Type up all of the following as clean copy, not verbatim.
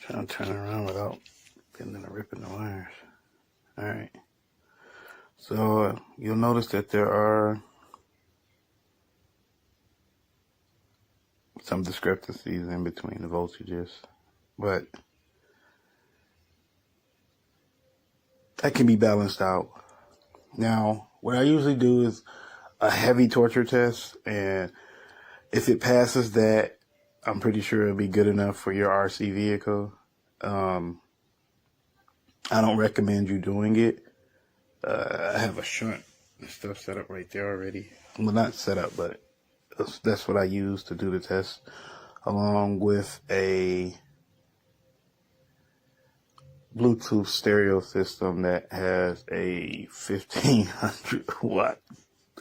Trying to turn it around without getting in the ripping the wires. Alright. So you'll notice that there are some discrepancies in between the voltages, but that can be balanced out. Now, what I usually do is a heavy torture test, and if it passes that, I'm pretty sure it'll be good enough for your RC vehicle. I don't recommend you doing it. I have a shunt and stuff set up right there already. Well, not set up, but that's what I use to do the test, along with a Bluetooth stereo system that has a 1500 watt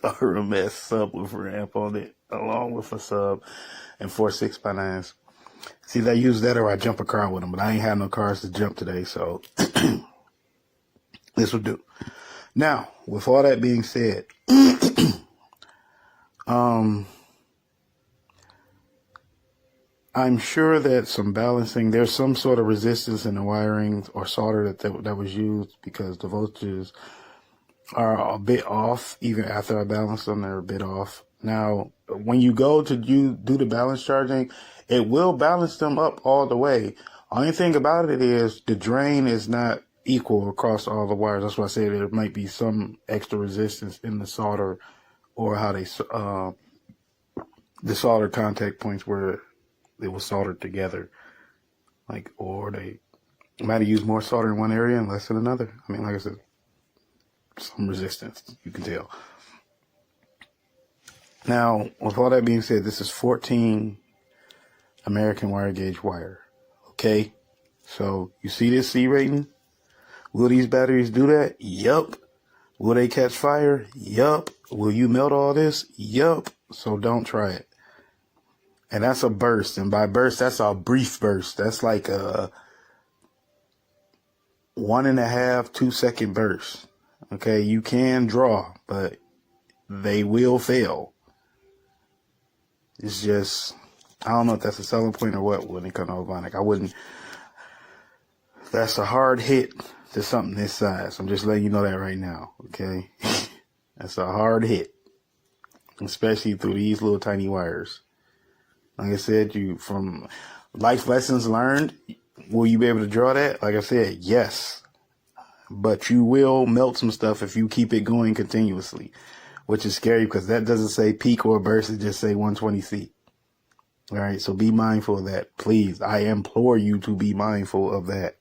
RMS subwoofer amp on it, along with a sub and 4 6x9s. See, I use that or I jump a car with them, but I ain't have no cars to jump today, so this will do. Now, with all that being said, I'm sure that some balancing, there's some sort of resistance in the wiring or solder that was used, because the voltages are a bit off. Even after I balance them, they're a bit off. Now, when you go to do the balance charging, it will balance them up all the way. Only thing about it is the drain is not equal across all the wires. That's why I say there might be some extra resistance in the solder, or how they the solder contact points where they were soldered together, like, or they might have used more solder in one area and less in another. I mean, like I said, some resistance, you can tell. Now, with all that being said, this is 14 American wire gauge wire. Okay, so you see this C rating? Will these batteries do that? Yup. Will they catch fire? Yup. Will you melt all this? Yup. So don't try it. And that's a burst. And by burst, that's a brief burst. That's like a 1.5, 2 second burst. Okay, you can draw, but they will fail. It's just, I don't know if that's a selling point or what when it comes to OVONIC. I wouldn't, that's a hard hit to something this size. I'm just letting you know that right now, okay? That's a hard hit, especially through these little tiny wires. Like I said, from life lessons learned, will you be able to draw that? Like I said, yes. But you will melt some stuff if you keep it going continuously, which is scary because that doesn't say peak or burst. It just say 120C. All right, so be mindful of that. Please, I implore you to be mindful of that.